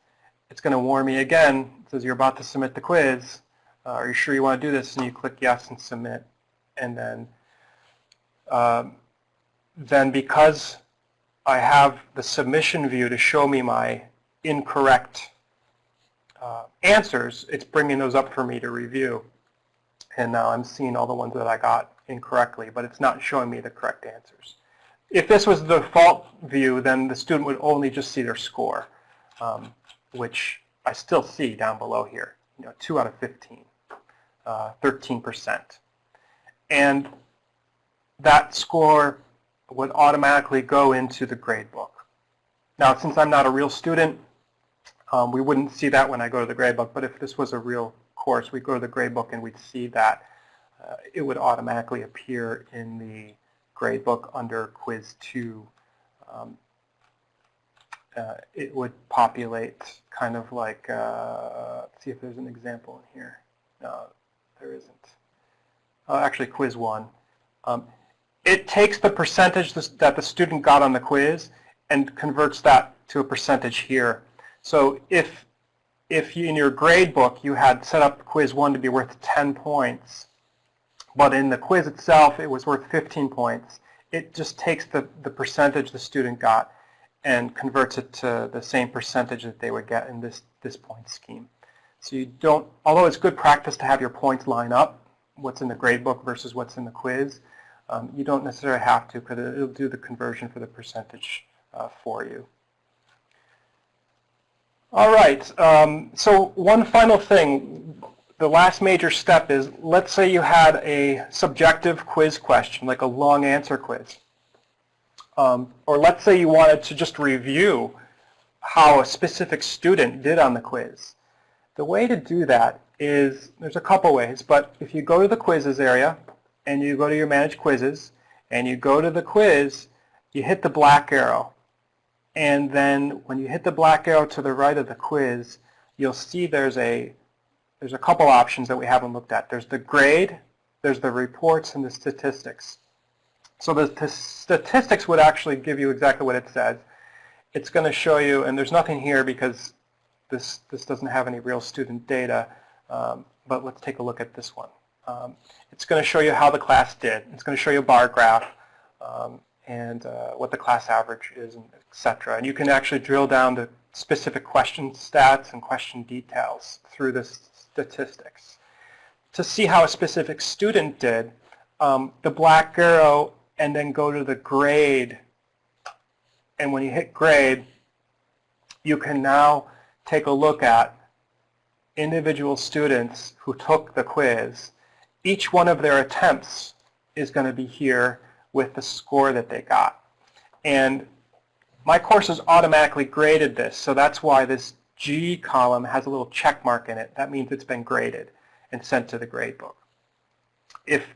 It's going to warn me again. It says you're about to submit the quiz. Are you sure you want to do this? And you click Yes and Submit. And then because I have the submission view to show me my incorrect answers, it's bringing those up for me to review. And now I'm seeing all the ones that I got incorrectly, but it's not showing me the correct answers. If this was the default view, then the student would only just see their score, which I still see down below here, 2 out of 15, 13%. And that score would automatically go into the gradebook. Now, since I'm not a real student, we wouldn't see that when I go to the gradebook, but if this was a real course, we'd go to the gradebook and we'd see that it would automatically appear in the gradebook under Quiz 2. It would populate kind of like, let's see if there's an example in here. No, there isn't. Actually, Quiz 1. It takes the percentage that the student got on the quiz and converts that to a percentage here. So if you, in your grade book you had set up Quiz 1 to be worth 10 points, but in the quiz itself it was worth 15 points, it just takes the percentage the student got and converts it to the same percentage that they would get in this point scheme. So you don't, although it's good practice to have your points line up, what's in the grade book versus what's in the quiz, you don't necessarily have to, because it'll do the conversion for the percentage for you. All right, so one final thing. The last major step is, let's say you had a subjective quiz question, like a long answer quiz. Or let's say you wanted to just review how a specific student did on the quiz. The way to do that is, there's a couple ways, but if you go to the quizzes area and you go to your manage quizzes and you go to the quiz, you hit the black arrow. And then when you hit the black arrow to the right of the quiz, you'll see there's a couple options that we haven't looked at. There's the grade, there's the reports, and the statistics. So the statistics would actually give you exactly what it says. It's going to show you, and there's nothing here because this doesn't have any real student data, but let's take a look at this one. It's going to show you how the class did. It's going to show you a bar graph and what the class average is, etc. And you can actually drill down to specific question stats and question details through the statistics. To see how a specific student did, the black arrow and then go to the grade. And when you hit grade, you can now take a look at individual students who took the quiz. Each one of their attempts is going to be here with the score that they got. And My Courses automatically graded this, so that's why this G column has a little check mark in it. That means it's been graded and sent to the gradebook. If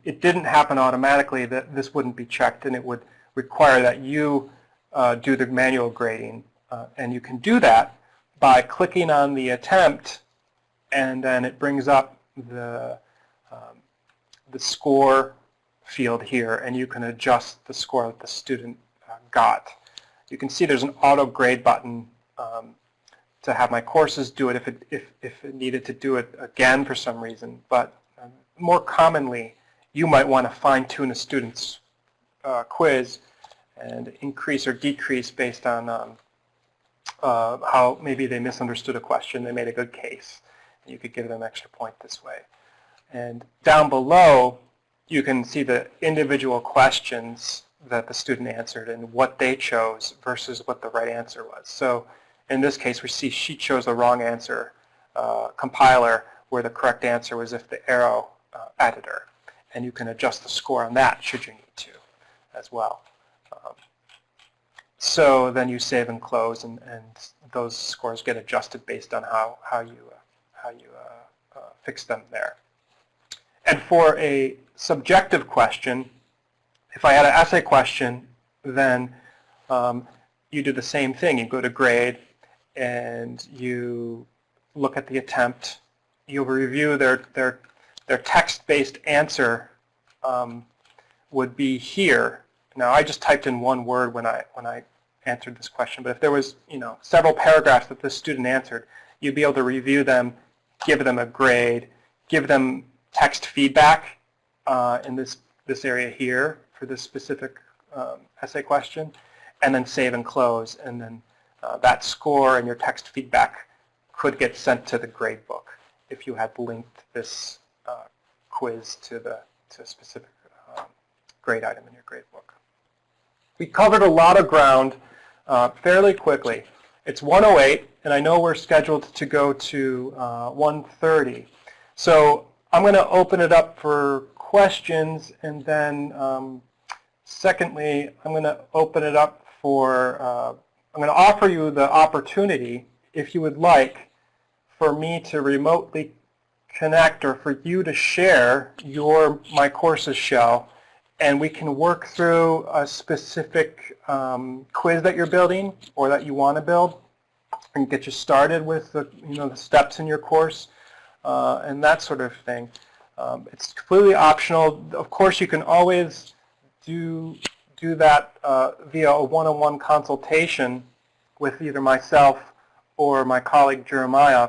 it didn't happen automatically, this wouldn't be checked, and it would require that you do the manual grading. And you can do that by clicking on the attempt, and then it brings up the score field here, and you can adjust the score that the student got. You can see there's an auto grade button to have My Courses do it if it needed to do it again for some reason. But more commonly, you might want to fine-tune a student's quiz and increase or decrease based on how maybe they misunderstood a question, they made a good case. You could give them an extra point this way. And down below, you can see the individual questions that the student answered and what they chose versus what the right answer was. So in this case, we see she chose the wrong answer, compiler, where the correct answer was if the arrow editor. And you can adjust the score on that should you need to as well. So then you save and close, and those scores get adjusted based on how you fix them there. And for a subjective question, if I had an essay question, then you do the same thing. You go to grade, and you look at the attempt. You'll review their text-based answer would be here. Now, I just typed in one word when I answered this question, but if there was, several paragraphs that this student answered, you'd be able to review them, give them a grade, give them text feedback in this area here for this specific essay question, and then save and close, and then that score and your text feedback could get sent to the gradebook if you had linked this quiz to a specific grade item in your gradebook. We covered a lot of ground fairly quickly. It's 1:08, and I know we're scheduled to go to 1:30. So I'm going to open it up for questions, and then secondly, I'm going to open it up for, I'm going to offer you the opportunity, if you would like, for me to remotely connect or for you to share your My Courses shell, and we can work through a specific quiz that you're building or that you want to build and get you started with the, the steps in your course and that sort of thing. It's completely optional. Of course, you can always do that via a one-on-one consultation with either myself or my colleague Jeremiah.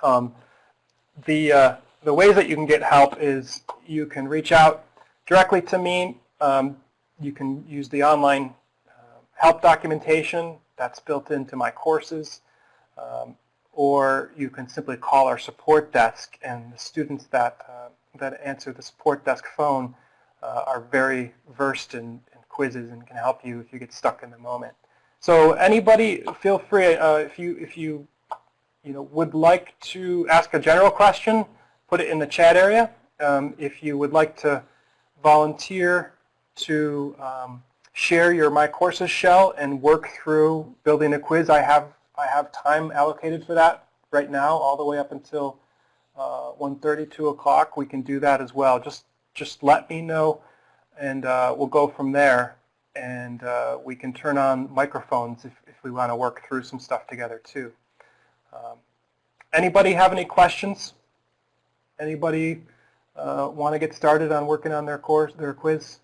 The ways that you can get help is you can reach out directly to me. You can use the online help documentation that's built into My Courses, or you can simply call our support desk, and the students that answer the support desk phone are very versed in quizzes and can help you if you get stuck in the moment. So anybody, feel free if you would like to ask a general question, put it in the chat area. If you would like to volunteer to share your My Courses shell and work through building a quiz, I have time allocated for that right now, all the way up until 1:30, 2 o'clock. We can do that as well. Just let me know, and we'll go from there. And we can turn on microphones if we want to work through some stuff together too. Anybody have any questions? Anybody want to get started on working on their quiz?